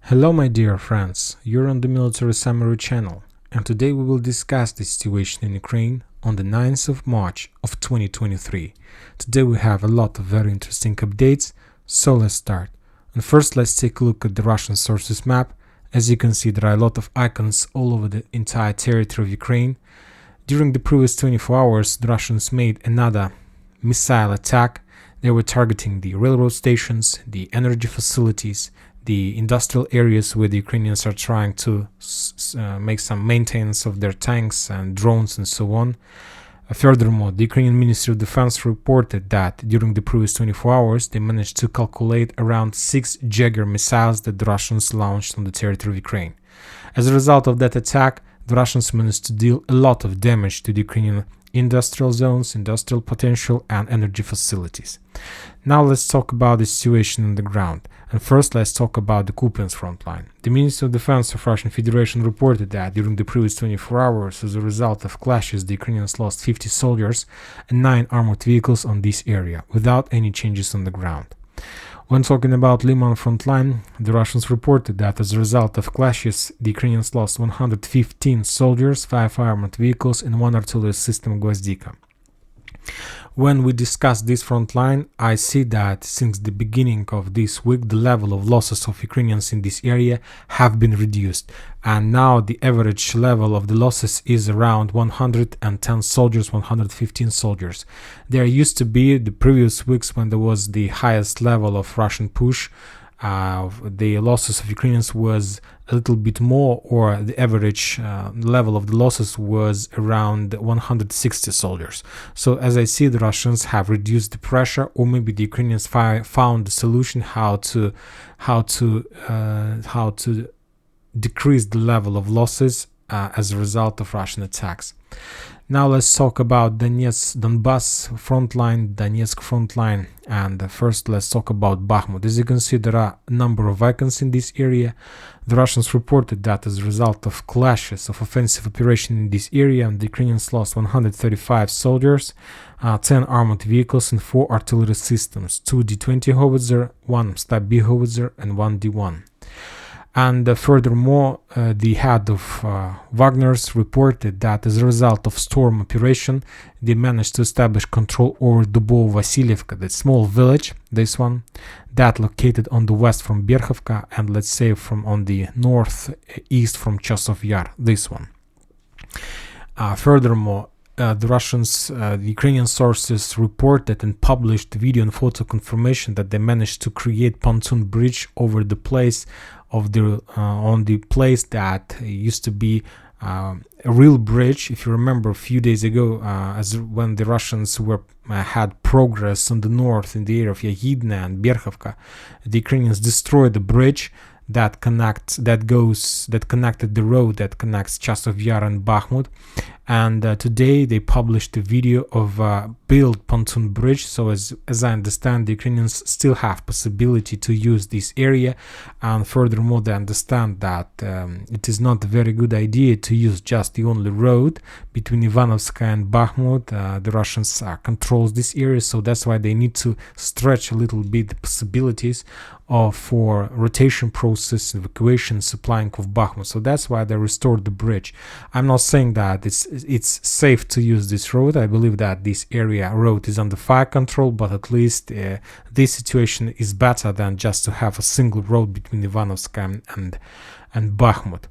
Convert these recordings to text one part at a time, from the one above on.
Hello my dear friends, you're on the Military Summary channel, and today we will discuss the situation in Ukraine on the 9th of March of 2023. Today we have a lot of very interesting updates, so let's start. And first let's take a look at the Russian sources map. As you can see, there are a lot of icons all over the entire territory of Ukraine. During the previous 24 hours, the Russians made another missile attack. They were targeting the railroad stations, the energy facilities, the industrial areas where the Ukrainians are trying to make some maintenance of their tanks and drones and so on. Furthermore, the Ukrainian Ministry of Defense reported that during the previous 24 hours, they managed to calculate around 6 Jaeger missiles that the Russians launched on the territory of Ukraine. As a result of that attack, the Russians managed to deal a lot of damage to the Ukrainian industrial zones, industrial potential, and energy facilities. Now let's talk about the situation on the ground. And first let's talk about the Kupiansk front line. The Ministry of Defense of Russian Federation reported that during the previous 24 hours, as a result of clashes, the Ukrainians lost 50 soldiers and 9 armored vehicles on this area, without any changes on the ground. When talking about Liman front line, the Russians reported that as a result of clashes, the Ukrainians lost 115 soldiers, 5 armored vehicles, and 1 artillery system Gvozdika. When we discuss this front line, I see that since the beginning of this week, the level of losses of Ukrainians in this area have been reduced, and now the average level of the losses is around 110 soldiers, 115 soldiers. There used to be the previous weeks when there was the highest level of Russian push, the losses of Ukrainians was a little bit more, or the average level of the losses was around 160 soldiers. So as I see, the Russians have reduced the pressure, or maybe the Ukrainians found the solution how to decrease the level of losses as a result of Russian attacks. Now let's talk about Donbass front line, Donetsk front line, and first let's talk about Bakhmut. As you can see, there are a number of icons in this area. The Russians reported that as a result of clashes of offensive operation in this area, the Ukrainians lost 135 soldiers, 10 armored vehicles, and 4 artillery systems, 2 D-20 howitzer, 1 Stab B howitzer, and 1 D-1. And furthermore, the head of Wagner's reported that as a result of storm operation, they managed to establish control over Dubovo-Vasilievka, that small village, this one, that located on the west from Berkhovka, and let's say from on the northeast from Chasov Yar, this one. Furthermore, the Ukrainian sources reported and published video and photo confirmation that they managed to create pontoon bridge over the place of on the place that used to be a real bridge. If you remember, a few days ago, when the Russians had progress on the north in the area of Yagidne and Berkhovka, the Ukrainians destroyed the bridge that connected the road that connects Chasov Yar and Bakhmut. And today they published a video of built pontoon bridge. So as I understand, the Ukrainians still have possibility to use this area, and furthermore they understand that it is not a very good idea to use just the only road between Ivanovskaya and Bakhmut. The Russians controls this area, so that's why they need to stretch a little bit the possibilities for rotation process, evacuation, supplying of Bakhmut. So that's why they restored the bridge. I'm not saying that it's safe to use this road. I believe that this area road is under fire control, but at least this situation is better than just to have a single road between Ivanovskaya and Bakhmut.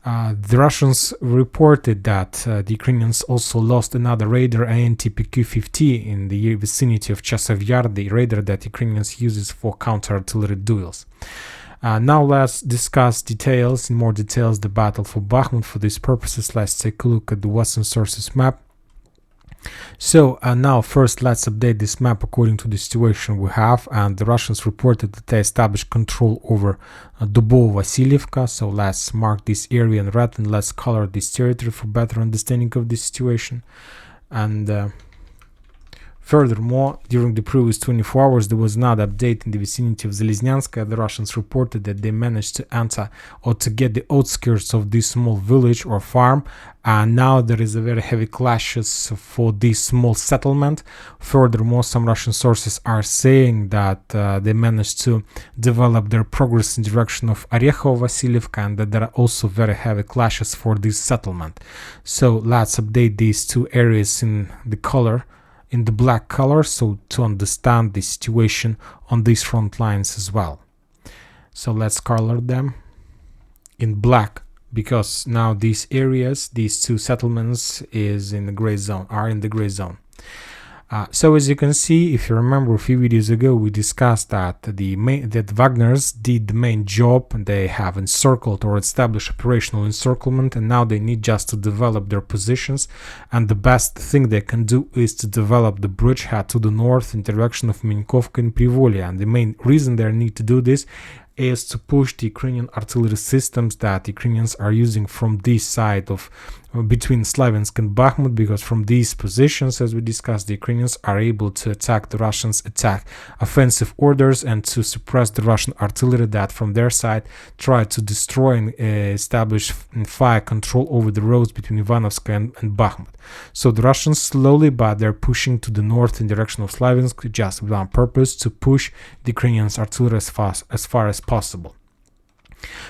The Russians reported that the Ukrainians also lost another radar, ANTPQ-50, in the vicinity of Chasov Yar, the radar that Ukrainians uses for counter-artillery duels. Now let's discuss in more details the battle for Bakhmut. For these purposes, let's take a look at the Western sources map. So now first let's update this map according to the situation we have, and the Russians reported that they established control over Dubovo-Vasilievka. So let's mark this area in red and let's color this territory for better understanding of the situation. And Furthermore, during the previous 24 hours, there was another update in the vicinity of Zeleznyanskaya. The Russians reported that they managed to enter or to get the outskirts of this small village or farm, and now there is a very heavy clashes for this small settlement. Furthermore, some Russian sources are saying that they managed to develop their progress in direction of Orekhovo-Vasilievka, and that there are also very heavy clashes for this settlement. So let's update these two areas in the color, in the black color, so to understand the situation on these front lines as well. So let's color them in black, because now these areas, these two settlements is in the gray zone, are in the gray zone. So as you can see, if you remember a few videos ago, we discussed that that Wagner's did the main job, and they have encircled or established operational encirclement, and now they need just to develop their positions. And the best thing they can do is to develop the bridgehead to the north in direction of Minkovka and Privolya. And the main reason they need to do this is to push the Ukrainian artillery systems that Ukrainians are using from this side of between Slaviansk and Bakhmut, because from these positions, as we discussed, the Ukrainians are able to attack the Russians' offensive orders and to suppress the Russian artillery that from their side try to destroy and establish fire control over the roads between Ivanovska and Bakhmut. So the Russians slowly, but they're pushing to the north in direction of Slaviansk just with one purpose: to push the Ukrainians' artillery as far as possible.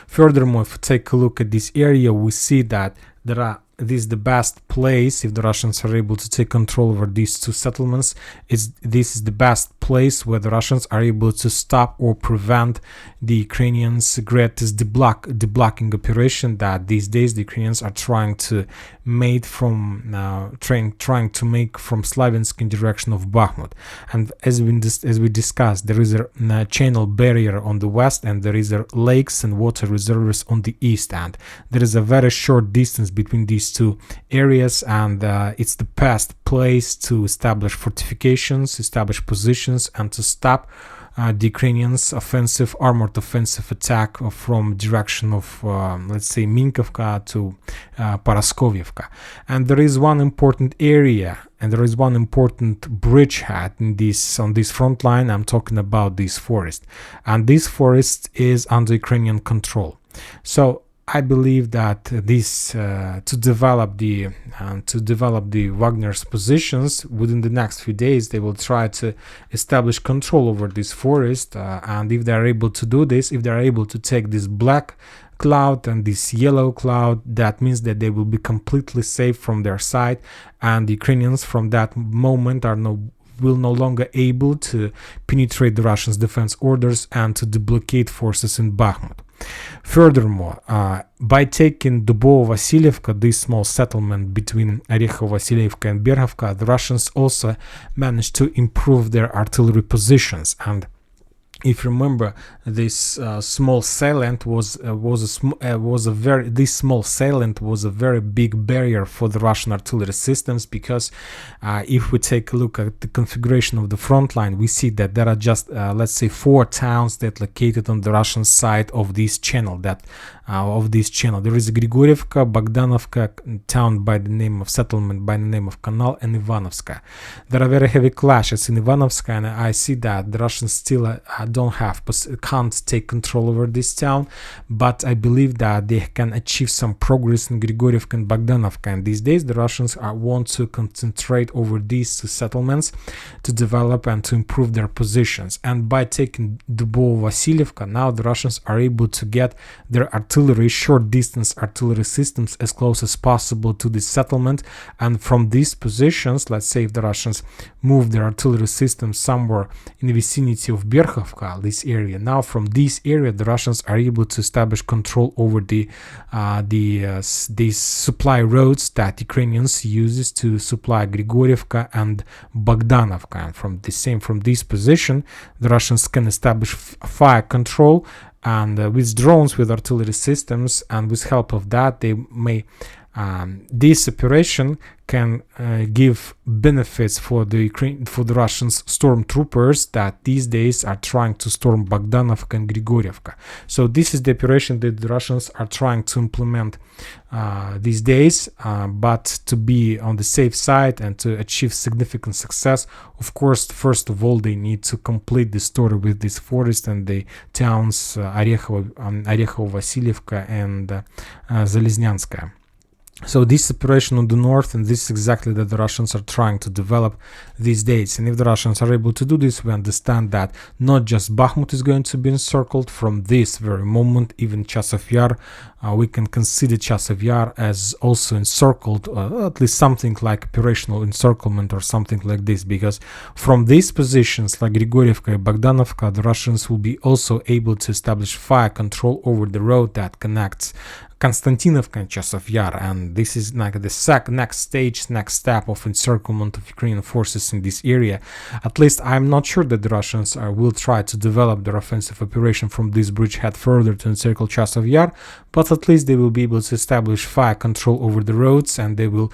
Furthermore, if we take a look at this area, we see that this is the best place. If the Russians are able to take control over these two settlements, this is the best place where the Russians are able to stop or prevent the Ukrainians' greatest deblocking operation that these days the Ukrainians are trying to make from Slaviansk in direction of Bakhmut. And as we discussed, there is a channel barrier on the west, and there is lakes and water reservoirs on the east end. There is a very short distance between these two areas, and it's the best place to establish fortifications, establish positions, and to stop the Ukrainians' armored offensive attack from direction of, let's say, Minkovka to Paraskovievka. And there is one important area, and there is one important bridgehead on this front line. I'm talking about this forest, and this forest is under Ukrainian control. So I believe that this to develop the Wagner's positions within the next few days, they will try to establish control over this forest, and if they are able to do this, if they are able to take this black cloud and this yellow cloud, that means that they will be completely safe from their side, and the Ukrainians from that moment will no longer able to penetrate the Russians' defense orders and to deblocate forces in Bakhmut. Furthermore, by taking Dubovo-Vasilievka, this small settlement between Orekhovo-Vasilievka and Berhovka, the Russians also managed to improve their artillery positions. And if you remember, this small salient was a very big barrier for the Russian artillery systems, because if we take a look at the configuration of the front line, we see that there are just let's say 4 towns that located on the Russian side of this channel. There is Grigorievka, Bogdanovka, town by the name of settlement by the name of Kanal, and Ivanovska. There are very heavy clashes in Ivanovska, and I see that the Russians still can't take control over this town, but I believe that they can achieve some progress in Grigorievka and Bogdanovka. And these days the Russians want to concentrate over these two settlements to develop and to improve their positions. And by taking Dubovo-Vasilievka, now the Russians are able to get their short distance artillery systems as close as possible to this settlement. And from these positions, let's say if the Russians move their artillery systems somewhere in the vicinity of Berhovka, this area, now from this area the Russians are able to establish control over these supply roads that Ukrainians uses to supply Grigorievka and Bogdanovka. And from this position the Russians can establish fire control, and with drones, with artillery systems, and with help of that they may This operation can give benefits for the Russians stormtroopers that these days are trying to storm Bogdanovka and Grigorievka. So this is the operation that the Russians are trying to implement these days, but to be on the safe side and to achieve significant success, of course, first of all, they need to complete the story with this forest and the towns Orekhovo, Vasilievka and Zaleznyanskaya. So this operation on the north, and this is exactly that the Russians are trying to develop these days. And if the Russians are able to do this, we understand that not just Bakhmut is going to be encircled. From this very moment, even Chasiv Yar, we can consider Chasiv Yar as also encircled, at least something like operational encirclement or something like this, because from these positions like Grigorievka and Bogdanovka, the Russians will be also able to establish fire control over the road that connects Konstantinovka and Chasiv Yar, and this is like the next step of encirclement of Ukrainian forces in this area. At least I'm not sure that the Russians will try to develop their offensive operation from this bridgehead further to encircle Chasiv Yar, but at least they will be able to establish fire control over the roads, and they will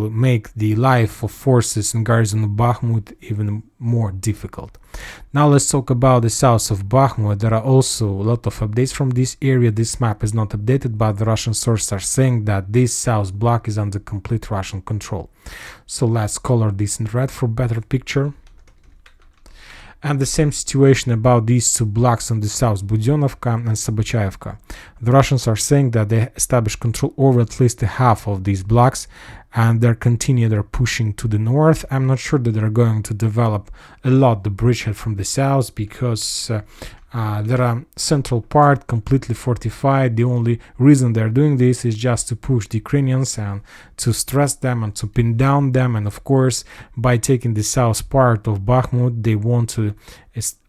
make the life of forces in garrison of Bakhmut even more difficult. Now let's talk about the south of Bakhmut. There are also a lot of updates from this area. This map is not updated, but the Russian sources are saying that this south block is under complete Russian control. So let's color this in red for better picture. And the same situation about these two blocks on the south, Budyonovka and Sabachaevka. The Russians are saying that they established control over at least half of these blocks, and they're pushing to the north. I'm not sure that they're going to develop a lot the bridgehead from the south, because there are central part completely fortified. The only reason they're doing this is just to push the Ukrainians and to stress them and to pin down them. And of course, by taking the south part of Bakhmut, they want to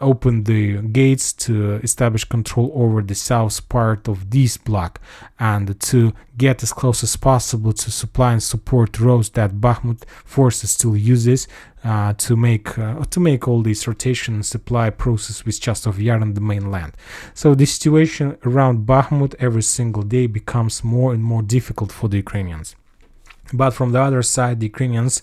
open the gates to establish control over the south part of this block and to get as close as possible to supply and support roads that Bakhmut forces still uses to make all this rotation and supply process with Chasiv Yar on the mainland. So the situation around Bakhmut every single day becomes more and more difficult for the Ukrainians. But from the other side, the Ukrainians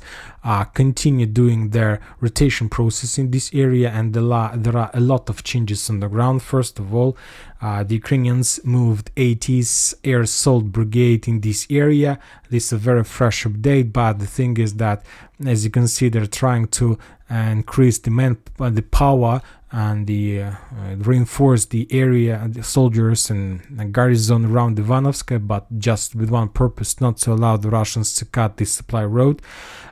continue doing their rotation process in this area, and there are a lot of changes on the ground. First of all, the Ukrainians moved 80th Air Assault Brigade in this area. This is a very fresh update, but the thing is that, as you can see, they're trying to increase the power and reinforce the area, the soldiers and garrison around Ivanovska, but just with one purpose: not to allow the Russians to cut this supply road.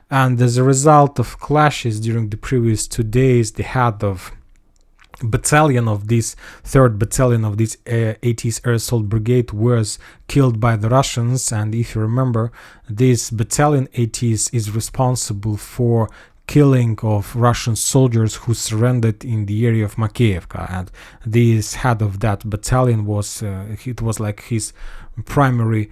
And as a result of clashes during the previous 2 days, the head of battalion of this 3rd battalion of this 80th Air Assault Brigade was killed by the Russians. And if you remember, this battalion 80th is responsible for killing of Russian soldiers who surrendered in the area of Makeyevka, and this head of that battalion was it was like his primary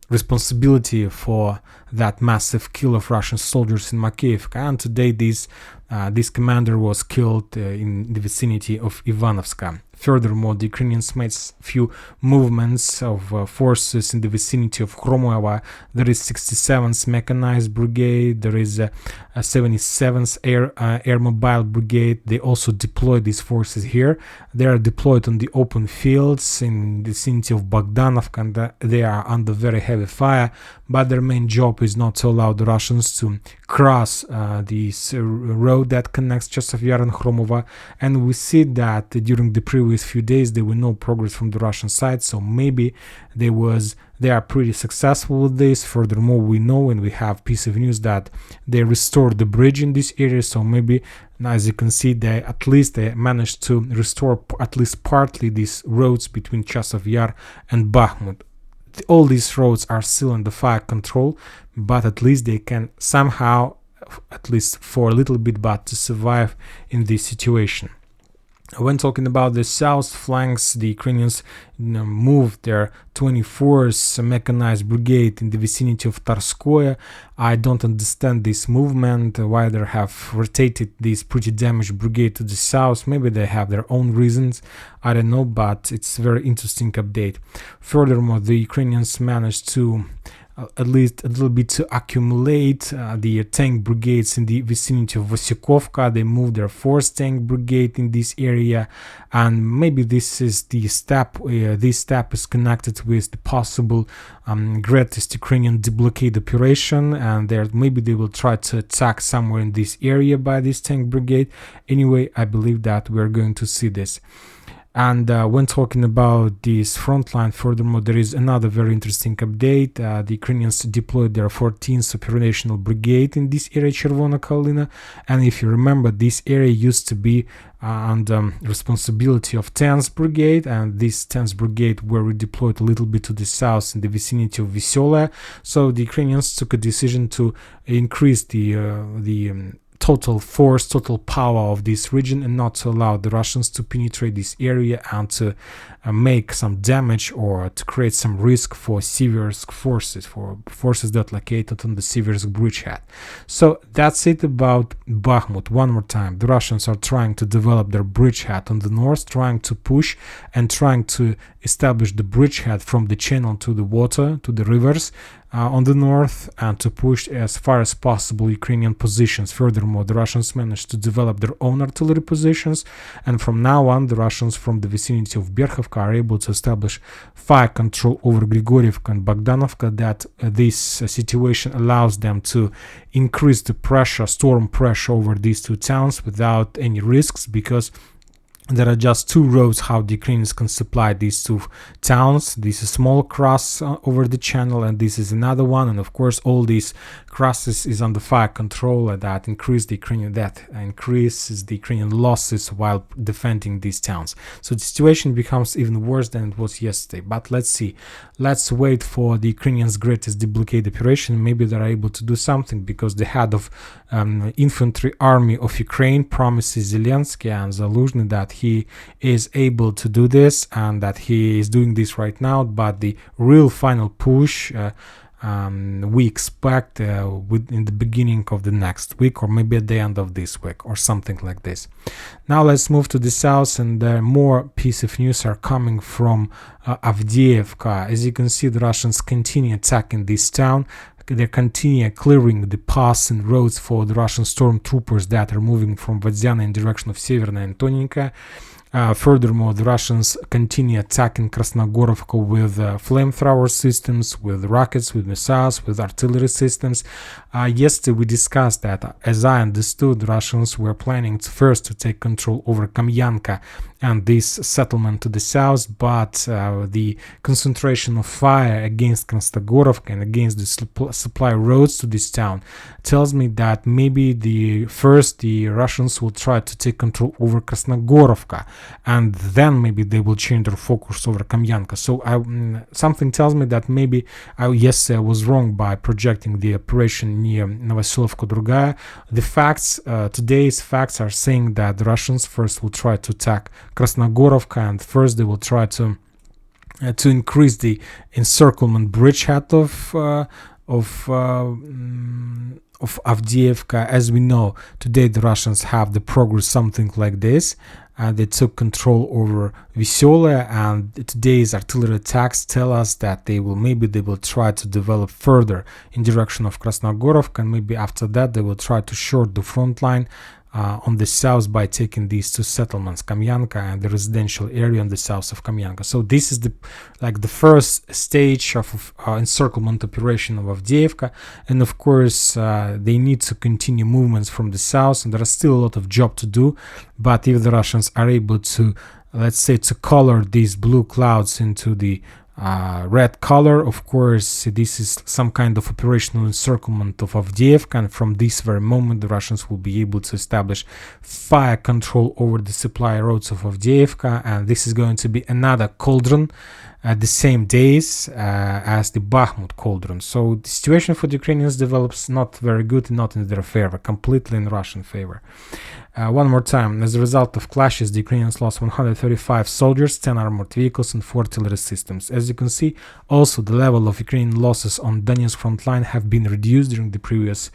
responsibility for that massive kill of Russian soldiers in Makeyevka. And today this commander was killed in the vicinity of Ivanovska. Furthermore, the Ukrainians made few movements of forces in the vicinity of Khromovo. There is 67th Mechanized Brigade, there is a 77th Air Mobile Brigade. They also deployed these forces here. They are deployed on the open fields in the vicinity of Bogdanovka, and they are under very heavy fire, but their main job is not to allow the Russians to cross this road that connects Chasiv Yar and Khromovo. And we see that during the previous few days there was no progress from the Russian side, so maybe they are pretty successful with this. Furthermore, we know, and we have piece of news, that they restored the bridge in this area, so maybe, as you can see, they managed to restore at least partly these roads between Chasiv Yar and Bakhmut. All these roads are still under fire control, but at least they can somehow, at least for a little bit, but to survive in this situation. When talking about the south flanks, the Ukrainians moved their 24th Mechanized Brigade in the vicinity of Tarskoye. I don't understand this movement, why they have rotated this pretty damaged brigade to the south. Maybe they have their own reasons, I don't know, but it's a very interesting update. Furthermore, the Ukrainians managed to at least a little bit to accumulate the tank brigades in the vicinity of Vasikovka. They moved their 4th tank brigade in this area, and maybe this is the step. This step is connected with the possible greatest Ukrainian deblockade operation, and there maybe they will try to attack somewhere in this area by this tank brigade. Anyway, I believe that we are going to see this. And when talking about this front line, furthermore, there is another very interesting update. The Ukrainians deployed their 14th operational brigade in this area, Chervona Kalina. And if you remember, this area used to be under responsibility of 10th Brigade, and this 10th Brigade were redeployed a little bit to the south in the vicinity of Vysyola. So the Ukrainians took a decision to increase the total force, total power of this region, and not to allow the Russians to penetrate this area and to make some damage or to create some risk for Siversk forces, for forces that located on the Siversk bridgehead. So that's it about Bakhmut. One more time, the Russians are trying to develop their bridgehead on the north, trying to push and trying to establish the bridgehead from the channel to the water, to the rivers on the north, and to push as far as possible Ukrainian positions. Furthermore, the Russians managed to develop their own artillery positions, and from now on, the Russians from the vicinity of Berkhovka are able to establish fire control over Grigorievka and Bogdanovka. That this situation allows them to increase the pressure, storm pressure over these two towns without any risks, because there are just two roads how the Ukrainians can supply these two towns. This is a small cross over the channel, and this is another one. And of course, all these crosses is under fire control, and that increases the Ukrainian losses while defending these towns. So the situation becomes even worse than it was yesterday. But let's see. Let's wait for the Ukrainians' greatest deblockade operation. Maybe they're able to do something, because the head of infantry army of Ukraine promises Zelensky and Zaluzhny that he is able to do this and that he is doing this right now. But the real final push we expect in the beginning of the next week, or maybe at the end of this week, or something like this. Now let's move to the south, and more piece of news are coming from Avdiivka. As you can see, the Russians continue attacking this town. They continue clearing the paths and roads for the Russian stormtroopers that are moving from Vodyana in direction of Severna and Toninka. Furthermore, the Russians continue attacking Krasnogorovka with flamethrower systems, with rockets, with missiles, with artillery systems. Yesterday we discussed that, as I understood, the Russians were planning first to take control over Kamyanka and this settlement to the south, but the concentration of fire against Krasnogorovka and against the supply roads to this town tells me that maybe the Russians will try to take control over Krasnogorovka, and then maybe they will change their focus over Kamyanka. So something tells me that maybe I was wrong by projecting the operation near Novosilovka-Drugaya. The facts, today's facts, are saying that the Russians first will try to attack Krasnogorovka, and first they will try to increase the encirclement bridgehead of Avdiivka. As we know, today the Russians have the progress something like this. They took control over Vysyola, and today's artillery attacks tell us that they will try to develop further in direction of Krasnogorovka, and maybe after that they will try to short the front line on the south by taking these two settlements, Kamyanka and the residential area on the south of Kamyanka. So this is the first stage of encirclement operation of Avdiivka, and of course they need to continue movements from the south, and there is still a lot of job to do. But if the Russians are able to, let's say, to color these blue clouds into the red color, of course this is some kind of operational encirclement of Avdiivka, and from this very moment the Russians will be able to establish fire control over the supply roads of Avdiivka, and this is going to be another cauldron at the same days as the Bakhmut cauldron. So the situation for the Ukrainians develops not very good, not in their favor, completely in Russian favor. One more time, as a result of clashes, the Ukrainians lost 135 soldiers, 10 armored vehicles, and 4 artillery systems. As you can see, also the level of Ukrainian losses on Donetsk front line have been reduced during the previous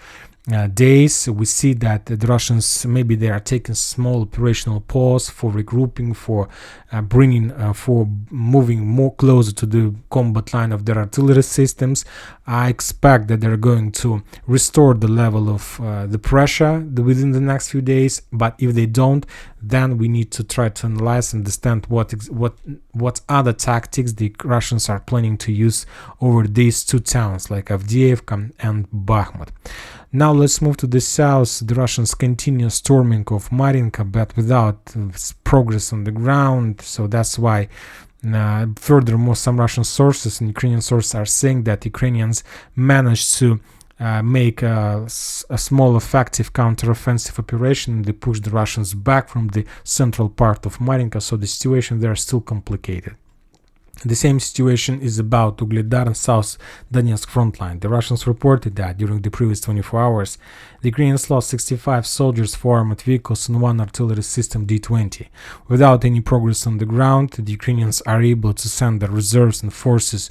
days. We see that the Russians, maybe they are taking small operational pause for regrouping, for moving more closer to the combat line of their artillery systems. I expect that they're going to restore the level of the pressure within the next few days, but if they don't, then we need to try to analyze and understand what other tactics the Russians are planning to use over these two towns like Avdiivka and Bakhmut. Now let's move to the south. The Russians continue storming of Marinka, but without progress on the ground. So that's why furthermore, some Russian sources and Ukrainian sources are saying that Ukrainians managed to make a small effective counter-offensive operation. They push the Russians back from the central part of Marinka, so the situation there is still complicated. The same situation is about Ugledar and South Donetsk front line. The Russians reported that during the previous 24 hours, the Ukrainians lost 65 soldiers, 4 armored vehicles, and 1 artillery system D-20. Without any progress on the ground, the Ukrainians are able to send their reserves and forces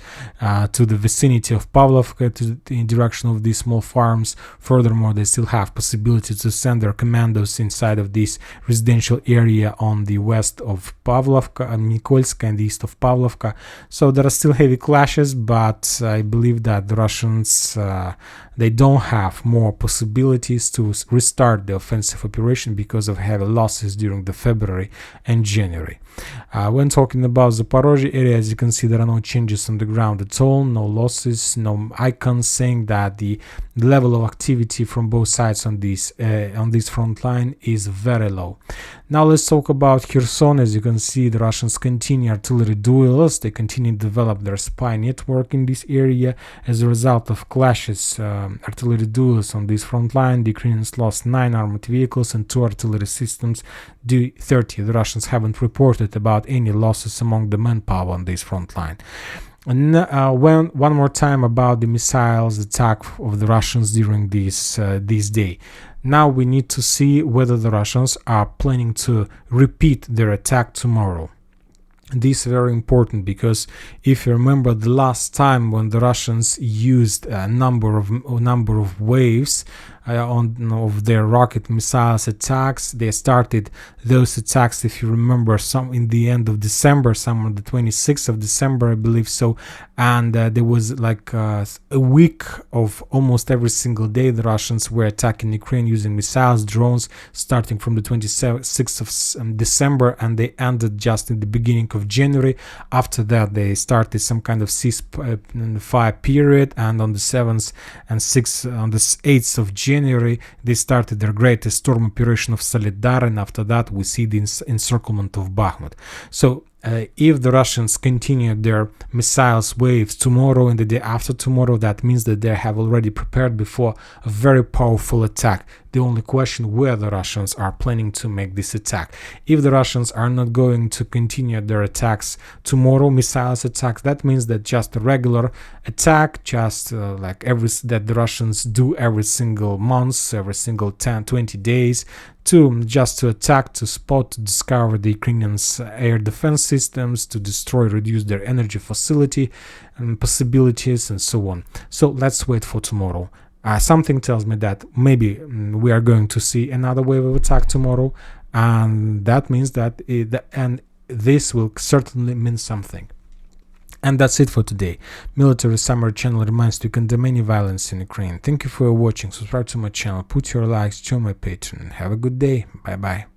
to the vicinity of Pavlovka, in direction of these small farms. Furthermore, they still have possibility to send their commandos inside of this residential area on the west of Pavlovka and Nikolska and the east of Pavlovka. So there are still heavy clashes, but I believe that the Russians they don't have more possibilities to restart the offensive operation because of heavy losses during the February and January. When talking about Zaporozhye area, as you can see, there are no changes on the ground at all, no losses, no icons saying that the level of activity from both sides on this front line is very low. Now let's talk about Kherson. As you can see, the Russians continue artillery duels. They continue to develop their spy network in this area. As a result of clashes, artillery duels on this front line, the Ukrainians lost 9 armored vehicles and 2 artillery systems D-30. The Russians haven't reported about any losses among the manpower on this front line. And one more time about the missiles attack of the Russians during this day. Now we need to see whether the Russians are planning to repeat their attack tomorrow. This is very important because if you remember the last time when the Russians used a number of waves of their rocket missiles attacks, they started those attacks, if you remember, some in the end of December, some on the 26th of December, I believe so, and there was like a week of almost every single day the Russians were attacking Ukraine using missiles, drones, starting from the 26th of December, and they ended just in the beginning of January. After that, they started some kind of ceasefire period, and on the 7th and 6th, on the 8th of January, they started their greatest storm operation of Solidar, and after that we see the encirclement of Bakhmut. So if the Russians continue their missiles waves tomorrow and the day after tomorrow, that means that they have already prepared before a very powerful attack. The only question where the Russians are planning to make this attack. If the Russians are not going to continue their attacks tomorrow, missiles attacks, that means that just a regular attack, just that the Russians do every single month, every single 10-20 days, to attack, to spot, to discover the Ukrainians' air defense systems, to destroy, reduce their energy facility and possibilities, and so on. So let's wait for tomorrow. Something tells me that maybe we are going to see another wave of attack tomorrow, and that means that this will certainly mean something. And that's it for today. Military Summary channel reminds you to condemn any violence in Ukraine. Thank you for watching. Subscribe to my channel, put your likes, join my Patreon. Have a good day. Bye bye.